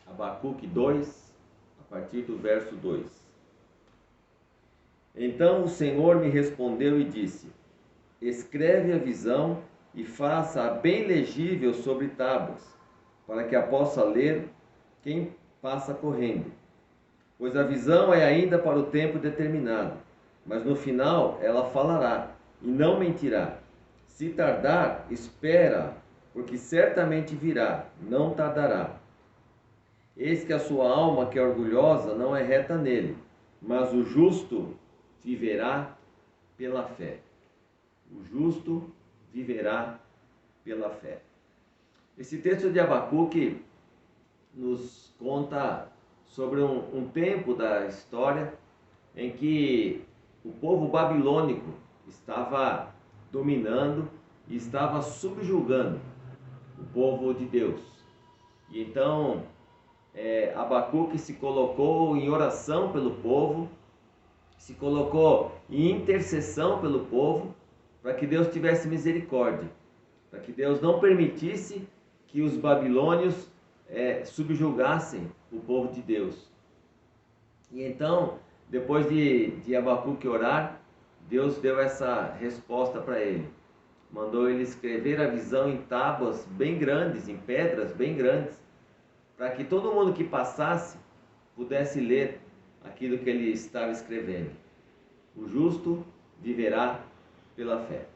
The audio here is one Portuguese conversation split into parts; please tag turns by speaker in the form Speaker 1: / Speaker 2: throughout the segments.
Speaker 1: Abacuque 2, a partir do verso 2. Então o Senhor me respondeu e disse: escreve a visão e faça-a bem legível sobre tábuas, para que a possa ler quem passa correndo. Pois a visão é ainda para o tempo determinado, mas no final ela falará e não mentirá. Se tardar, espera, porque certamente virá, não tardará. Eis que a sua alma, que é orgulhosa, não é reta nele, mas o justo viverá pela fé. O justo viverá pela fé. Esse texto de Abacuque nos conta sobre um tempo da história em que o povo babilônico estava dominando e estava subjugando o povo de Deus. E então Abacuque se colocou em oração pelo povo, se colocou em intercessão pelo povo, para que Deus tivesse misericórdia, para que Deus não permitisse que os babilônios subjugassem o povo de Deus. E então, depois de Abacuque orar, Deus deu essa resposta para ele. Mandou ele escrever a visão em tábuas bem grandes, em pedras bem grandes, para que todo mundo que passasse pudesse ler aquilo que ele estava escrevendo. O justo viverá pela fé.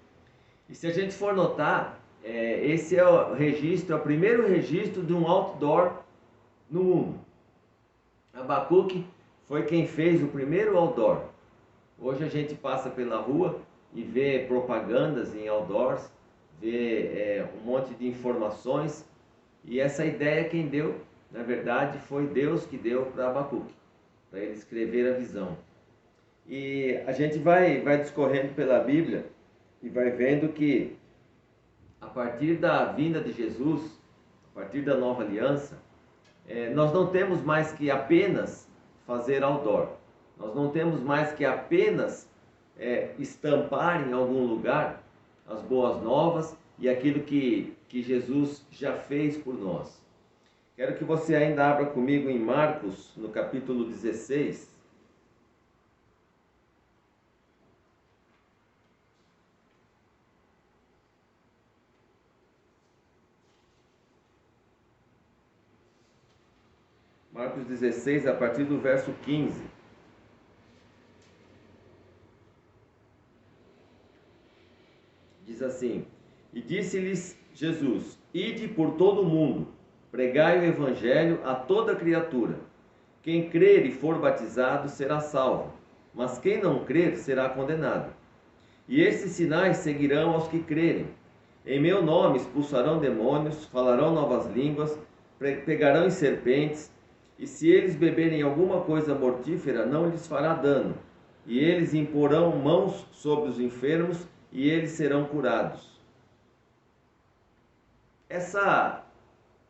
Speaker 1: E se a gente for notar, esse é o registro, é o primeiro registro de um outdoor no mundo. Abacuque foi quem fez o primeiro outdoor. Hoje a gente passa pela rua e vê propagandas em outdoors, vê um monte de informações, e essa ideia quem deu, na verdade, foi Deus que deu para Abacuque, para ele escrever a visão. E a gente vai discorrendo pela Bíblia e vai vendo que a partir da vinda de Jesus, a partir da nova aliança, nós não temos mais que apenas fazer outdoor. Nós não temos mais que apenas estampar em algum lugar as boas novas e aquilo que Jesus já fez por nós. Quero que você ainda abra comigo em Marcos, no capítulo 16. Marcos 16, a partir do verso 15. Diz assim: e disse-lhes Jesus: ide por todo o mundo, pregai o evangelho a toda criatura. Quem crer e for batizado será salvo, mas quem não crer será condenado. E esses sinais seguirão aos que crerem. Em meu nome expulsarão demônios, falarão novas línguas, pegarão em serpentes, e se eles beberem alguma coisa mortífera, não lhes fará dano. E eles imporão mãos sobre os enfermos, e eles serão curados. Essa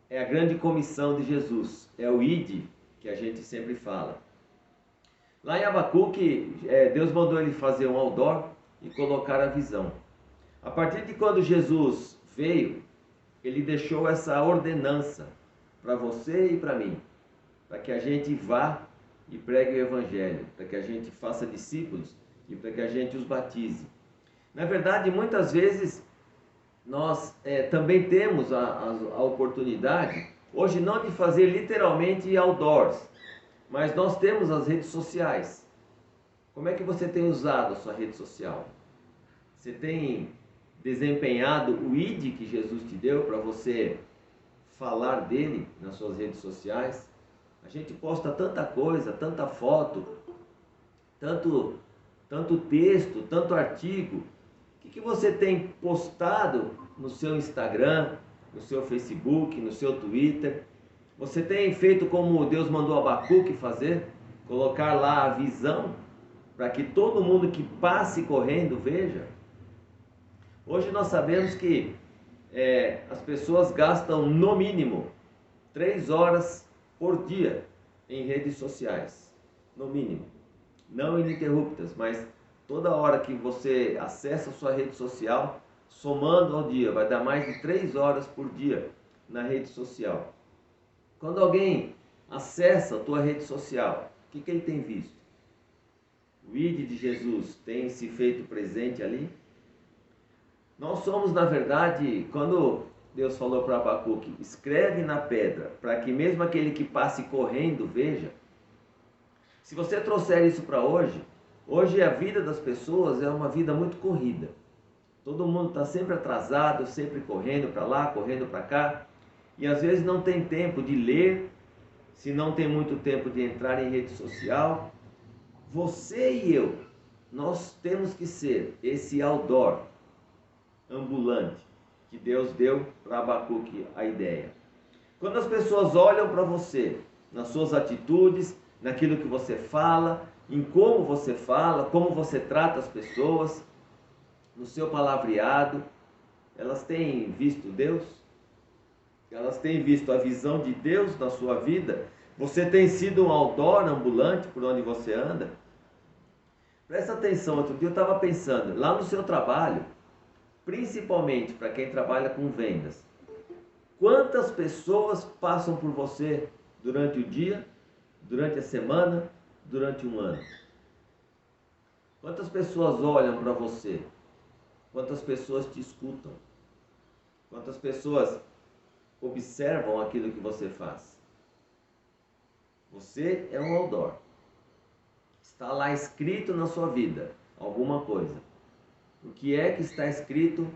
Speaker 1: é a grande comissão de Jesus, é o ide que a gente sempre fala. Lá em Abacuque, Deus mandou ele fazer um outdoor e colocar a visão. A partir de quando Jesus veio, ele deixou essa ordenança para você e para mim, para que a gente vá e pregue o evangelho, para que a gente faça discípulos e para que a gente os batize. Na verdade, muitas vezes nós também temos a oportunidade, hoje não de fazer literalmente outdoors, mas nós temos as redes sociais. Como é que você tem usado a sua rede social? Você tem desempenhado o ID que Jesus te deu para você falar dele nas suas redes sociais? A gente posta tanta coisa, tanta foto, tanto texto, tanto artigo. O que você tem postado no seu Instagram, no seu Facebook, no seu Twitter? Você tem feito como Deus mandou Abacuque fazer? Colocar lá a visão para que todo mundo que passe correndo veja? Hoje nós sabemos que as pessoas gastam no mínimo 3 horas por dia em redes sociais. No mínimo. Não ininterruptas, mas toda hora que você acessa a sua rede social, somando ao dia, vai dar mais de 3 horas por dia na rede social. Quando alguém acessa a tua rede social. O que ele tem visto? O ID de Jesus tem se feito presente ali? Nós somos, na verdade, quando Deus falou para Abacuque, escreve na pedra, para que mesmo aquele que passe correndo veja. Se você trouxer isso para hoje, hoje a vida das pessoas é uma vida muito corrida. Todo mundo está sempre atrasado, sempre correndo para lá, correndo para cá, e às vezes não tem tempo de ler, se não tem muito tempo de entrar em rede social. Você e eu, nós temos que ser esse outdoor ambulante que Deus deu para Abacuque a ideia. Quando as pessoas olham para você, nas suas atitudes, naquilo que você fala, em como você fala, como você trata as pessoas, no seu palavreado, elas têm visto Deus? Elas têm visto a visão de Deus na sua vida? Você tem sido um outdoor ambulante por onde você anda? Presta atenção, outro dia eu estava pensando, lá no seu trabalho, principalmente para quem trabalha com vendas, quantas pessoas passam por você durante o dia, durante a semana, durante um ano? Quantas pessoas olham para você? Quantas pessoas te escutam? Quantas pessoas observam aquilo que você faz? Você é um outdoor. Está lá escrito na sua vida alguma coisa. O que é que está escrito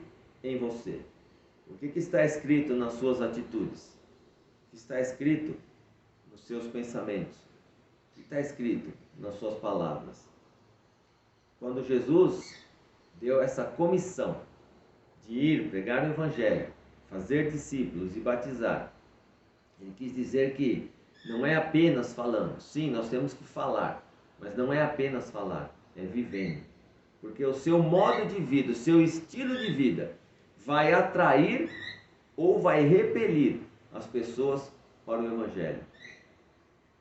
Speaker 1: em você? O que está escrito nas suas atitudes? O que está escrito nos seus pensamentos? O que está escrito nas suas palavras? Quando Jesus deu essa comissão de ir pregar o Evangelho, fazer discípulos e batizar, ele quis dizer que não é apenas falando. Sim, nós temos que falar, mas não é apenas falar, é vivendo. Porque o seu modo de vida, o seu estilo de vida vai atrair ou vai repelir as pessoas para o Evangelho.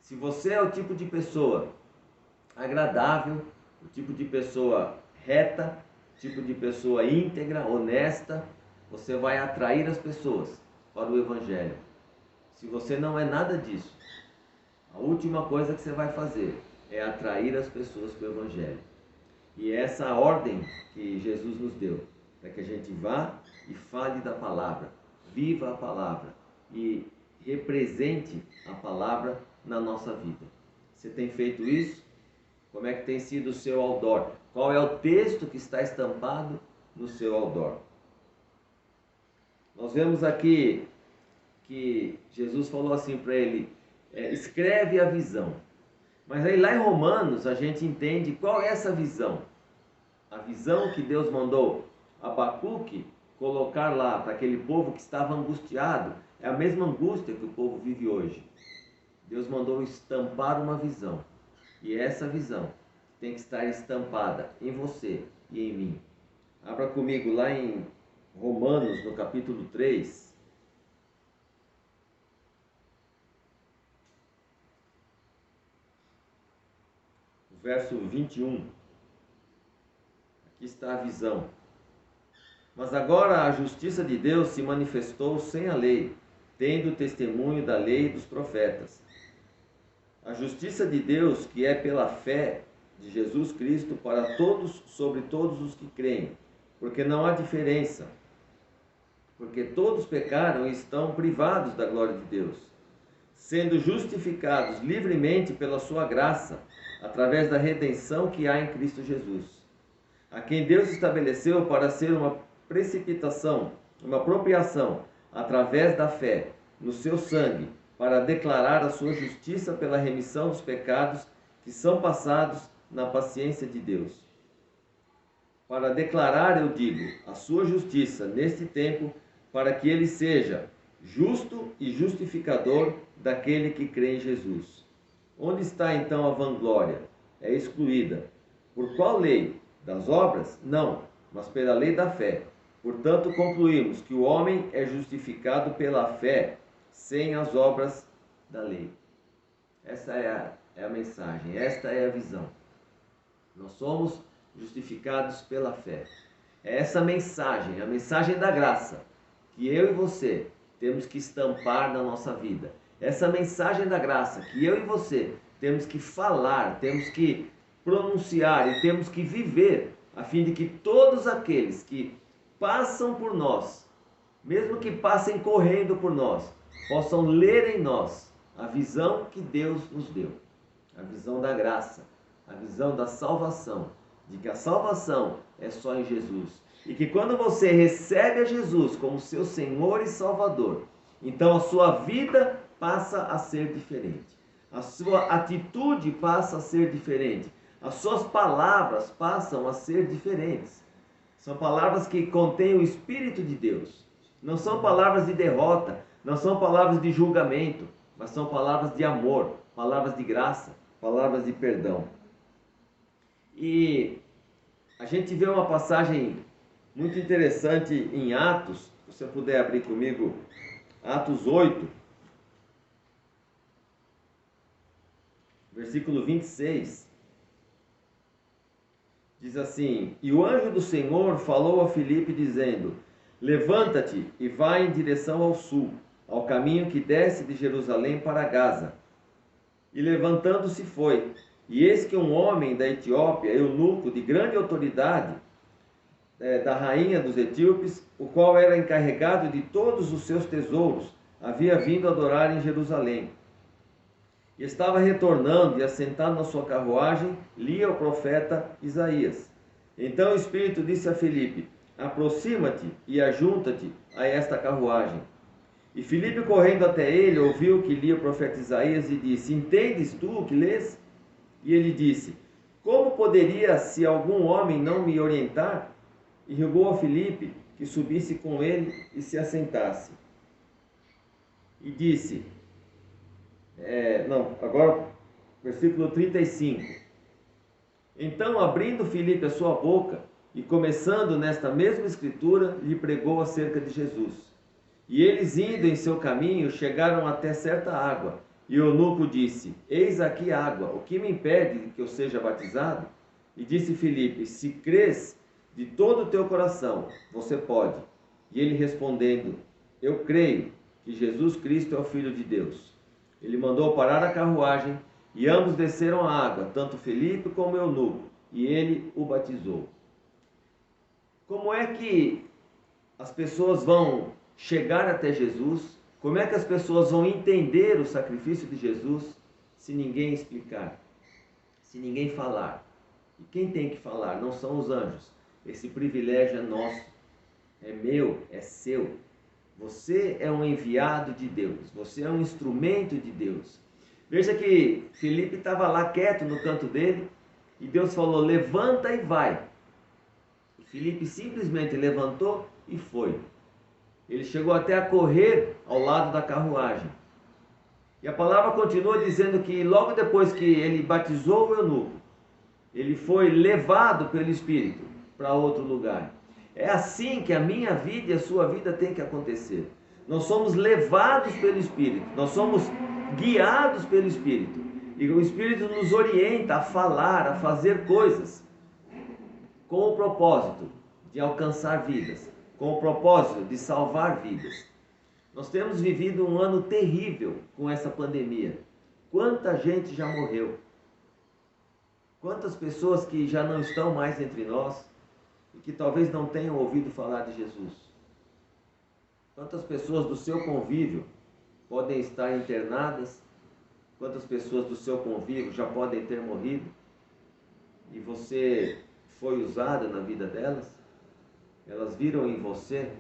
Speaker 1: Se você é o tipo de pessoa agradável, o tipo de pessoa reta, o tipo de pessoa íntegra, honesta, você vai atrair as pessoas para o Evangelho. Se você não é nada disso, a última coisa que você vai fazer é atrair as pessoas para o Evangelho. E é essa a ordem que Jesus nos deu, para que a gente vá e fale da palavra, viva a palavra e represente a palavra na nossa vida. Você tem feito isso? Como é que tem sido o seu outdoor? Qual é o texto que está estampado no seu outdoor? Nós vemos aqui que Jesus falou assim para ele, escreve a visão. Mas aí lá em Romanos a gente entende qual é essa visão. A visão que Deus mandou Abacuque colocar lá para aquele povo que estava angustiado é a mesma angústia que o povo vive hoje. Deus mandou estampar uma visão. E essa visão tem que estar estampada em você e em mim. Abra comigo lá em Romanos, no capítulo 3. Verso 21. Aqui está a visão. Mas agora a justiça de Deus se manifestou sem a lei, tendo o testemunho da lei e dos profetas. A justiça de Deus, que é pela fé de Jesus Cristo para todos, sobre todos os que creem, porque não há diferença, porque todos pecaram e estão privados da glória de Deus, sendo justificados livremente pela sua graça, através da redenção que há em Cristo Jesus, a quem Deus estabeleceu para ser uma precipitação, uma apropriação, através da fé, no seu sangue, para declarar a sua justiça pela remissão dos pecados que são passados na paciência de Deus. Para declarar, eu digo, a sua justiça neste tempo, para que ele seja justo e justificador daquele que crê em Jesus. Onde está então a vanglória? É excluída. Por qual lei? Das obras? Não, mas pela lei da fé. Portanto, concluímos que o homem é justificado pela fé, sem as obras da lei. Essa é a mensagem, esta é a visão. Nós somos justificados pela fé. É essa mensagem, a mensagem da graça, que eu e você temos que estampar na nossa vida. Essa mensagem da graça que eu e você temos que falar, temos que pronunciar e temos que viver, a fim de que todos aqueles que passam por nós, mesmo que passem correndo por nós, possam ler em nós a visão que Deus nos deu, a visão da graça, a visão da salvação, de que a salvação é só em Jesus. E que quando você recebe a Jesus como seu Senhor e Salvador, então a sua vida passa a ser diferente. A sua atitude passa a ser diferente. As suas palavras passam a ser diferentes. São palavras que contêm o Espírito de Deus. Não são palavras de derrota, não são palavras de julgamento, mas são palavras de amor, palavras de graça, palavras de perdão. E a gente vê uma passagem muito interessante em Atos, se você puder abrir comigo, Atos 8, versículo 26. Diz assim: E o anjo do Senhor falou a Filipe dizendo: Levanta-te e vai em direção ao sul, ao caminho que desce de Jerusalém para Gaza. E levantando-se foi. E eis que um homem da Etiópia, eunuco de grande autoridade, da rainha dos etíopes, o qual era encarregado de todos os seus tesouros, havia vindo adorar em Jerusalém. E estava retornando e assentado na sua carruagem, lia o profeta Isaías. Então o Espírito disse a Filipe: Aproxima-te e ajunta-te a esta carruagem. E Filipe, correndo até ele, ouviu que lia o profeta Isaías e disse: Entendes tu o que lês? E ele disse: Como poderia, se algum homem não me orientar? E rogou a Filipe que subisse com ele e se assentasse. E disse, agora versículo 35. Então, abrindo Filipe a sua boca e começando nesta mesma escritura, lhe pregou acerca de Jesus. E eles, indo em seu caminho, chegaram até certa água. E o eunuco disse: Eis aqui água, o que me impede de que eu seja batizado? E disse Filipe: Se crês de todo o teu coração, você pode. E ele respondendo: Eu creio que Jesus Cristo é o Filho de Deus. Ele mandou parar a carruagem e ambos desceram a água, tanto Filipe como o eunuco, e ele o batizou. Como é que as pessoas vão chegar até Jesus? Como é que as pessoas vão entender o sacrifício de Jesus se ninguém explicar, se ninguém falar? E quem tem que falar? Não são os anjos. Esse privilégio é nosso, é meu, é seu. Você é um enviado de Deus, você é um instrumento de Deus. Veja que Filipe estava lá quieto no canto dele e Deus falou: levanta e vai. E Filipe simplesmente levantou e foi. Ele chegou até a correr ao lado da carruagem. E a palavra continua dizendo que logo depois que ele batizou o eunuco, ele foi levado pelo Espírito para outro lugar. É assim que a minha vida e a sua vida tem que acontecer. Nós somos levados pelo Espírito, nós somos guiados pelo Espírito. E o Espírito nos orienta a falar, a fazer coisas com o propósito de alcançar vidas, com o propósito de salvar vidas. Nós temos vivido um ano terrível com essa pandemia. Quanta gente já morreu? Quantas pessoas que já não estão mais entre nós e que talvez não tenham ouvido falar de Jesus? Quantas pessoas do seu convívio podem estar internadas? Quantas pessoas do seu convívio já podem ter morrido? E você foi usado na vida delas? Elas viram em você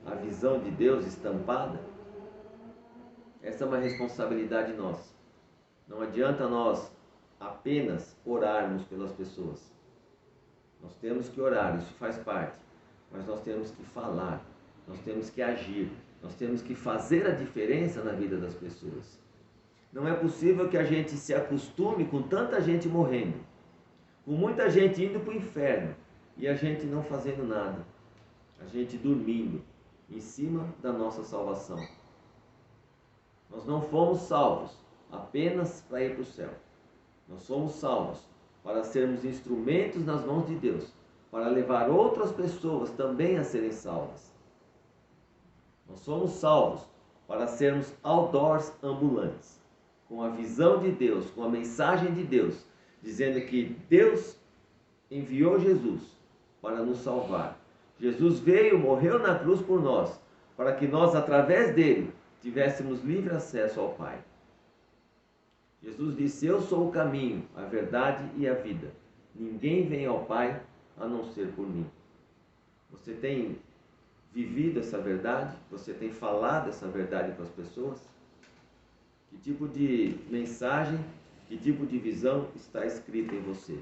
Speaker 1: a visão de Deus estampada? Essa é uma responsabilidade nossa. Não adianta nós apenas orarmos pelas pessoas. Nós temos que orar, isso faz parte. Mas nós temos que falar, nós temos que agir, nós temos que fazer a diferença na vida das pessoas. Não é possível que a gente se acostume com tanta gente morrendo, com muita gente indo para o inferno e a gente não fazendo nada. A gente dormindo em cima da nossa salvação. Nós não fomos salvos apenas para ir para o céu. Nós somos salvos para sermos instrumentos nas mãos de Deus, para levar outras pessoas também a serem salvas. Nós somos salvos para sermos outdoors ambulantes, com a visão de Deus, com a mensagem de Deus, dizendo que Deus enviou Jesus para nos salvar. Jesus veio, morreu na cruz por nós, para que nós, através dele, tivéssemos livre acesso ao Pai. Jesus disse: eu sou o caminho, a verdade e a vida. Ninguém vem ao Pai a não ser por mim. Você tem vivido essa verdade? Você tem falado essa verdade para as pessoas? Que tipo de mensagem, que tipo de visão está escrita em você?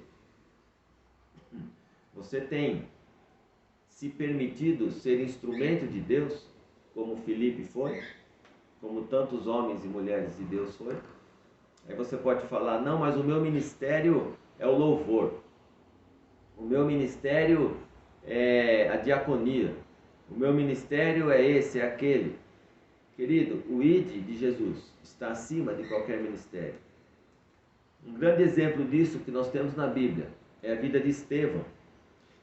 Speaker 1: Você tem se permitido ser instrumento de Deus, como Filipe foi, como tantos homens e mulheres de Deus foi? Aí você pode falar: não, mas o meu ministério é o louvor, o meu ministério é a diaconia, o meu ministério é esse, é aquele. Querido, o ID de Jesus está acima de qualquer ministério. Um grande exemplo disso que nós temos na Bíblia é a vida de Estevão.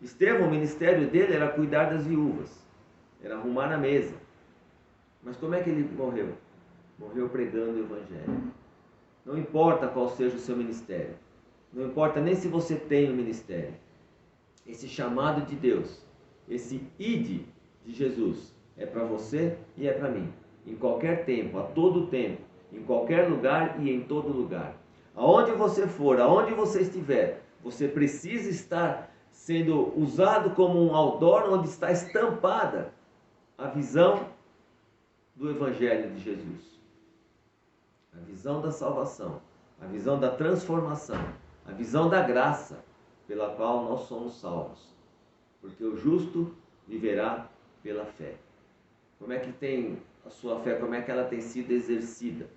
Speaker 1: Estevão, o ministério dele era cuidar das viúvas, era arrumar a mesa. Mas como é que ele morreu? Morreu pregando o Evangelho. Não importa qual seja o seu ministério, não importa nem se você tem um ministério, esse chamado de Deus, esse ID de Jesus é para você e é para mim, em qualquer tempo, a todo tempo, em qualquer lugar e em todo lugar. Aonde você for, aonde você estiver, você precisa estar sendo usado como um outdoor onde está estampada a visão do Evangelho de Jesus. A visão da salvação, a visão da transformação, a visão da graça pela qual nós somos salvos. Porque o justo viverá pela fé. Como é que tem a sua fé, como é que ela tem sido exercida?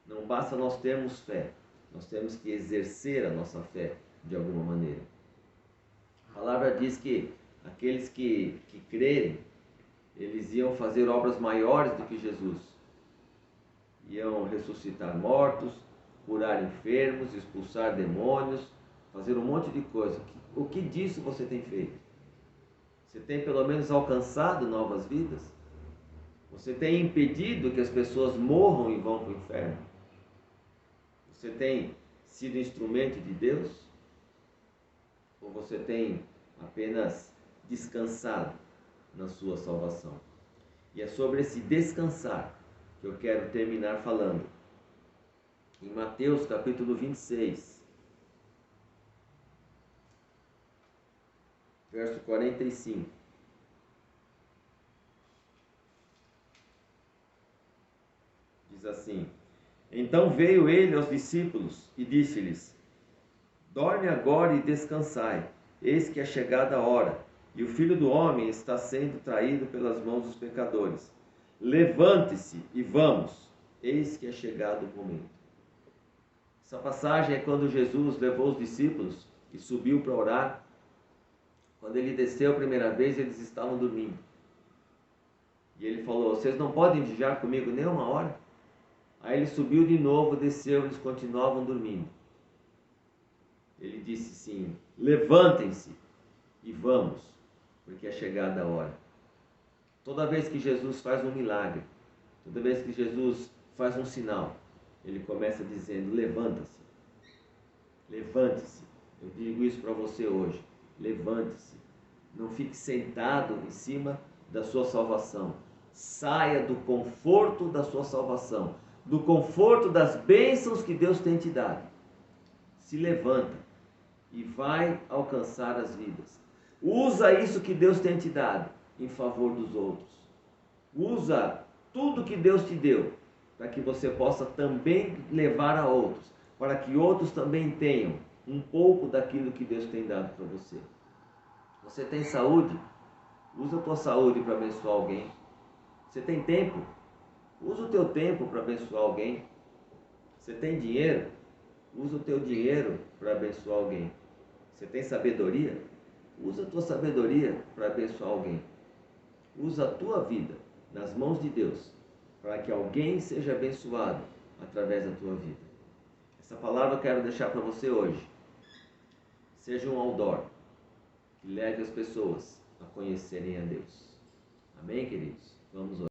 Speaker 1: Não basta nós termos fé, nós temos que exercer a nossa fé de alguma maneira. A palavra diz que aqueles que crerem, eles iam fazer obras maiores do que Jesus. Iam ressuscitar mortos, curar enfermos, expulsar demônios, fazer um monte de coisa. O que disso você tem feito? Você tem pelo menos alcançado novas vidas? Você tem impedido que as pessoas morram e vão para o inferno? Você tem sido instrumento de Deus? Ou você tem apenas descansado na sua salvação? E é sobre esse descansar que eu quero terminar falando. Em Mateus capítulo 26, verso 45. Diz assim: então veio ele aos discípulos e disse-lhes: dorme agora e descansai, eis que é chegada a hora, e o Filho do Homem está sendo traído pelas mãos dos pecadores. Levante-se e vamos, eis que é chegado o momento. Essa passagem é quando Jesus levou os discípulos e subiu para orar. Quando ele desceu a primeira vez, eles estavam dormindo. E ele falou: vocês não podem vigiar comigo nem uma hora? Aí ele subiu de novo, desceu, eles continuavam dormindo. Ele disse sim: levantem-se e vamos, porque é chegada a hora. Toda vez que Jesus faz um milagre, toda vez que Jesus faz um sinal, ele começa dizendo: levanta-se, levante-se. Eu digo isso para você hoje: levante-se. Não fique sentado em cima da sua salvação. Saia do conforto da sua salvação, do conforto das bênçãos que Deus tem te dado. Se levanta e vai alcançar as vidas. Usa isso que Deus tem te dado em favor dos outros. Usa tudo que Deus te deu para que você possa também levar a outros, para que outros também tenham um pouco daquilo que Deus tem dado para você. Você tem saúde? Usa a tua saúde para abençoar alguém. Você tem tempo? Usa o teu tempo para abençoar alguém. Você tem dinheiro? Usa o teu dinheiro para abençoar alguém. Você tem sabedoria? Usa a tua sabedoria para abençoar alguém. Usa a tua vida nas mãos de Deus para que alguém seja abençoado através da tua vida. Essa palavra eu quero deixar para você hoje. Seja um outdoor que leve as pessoas a conhecerem a Deus. Amém, queridos? Vamos orar.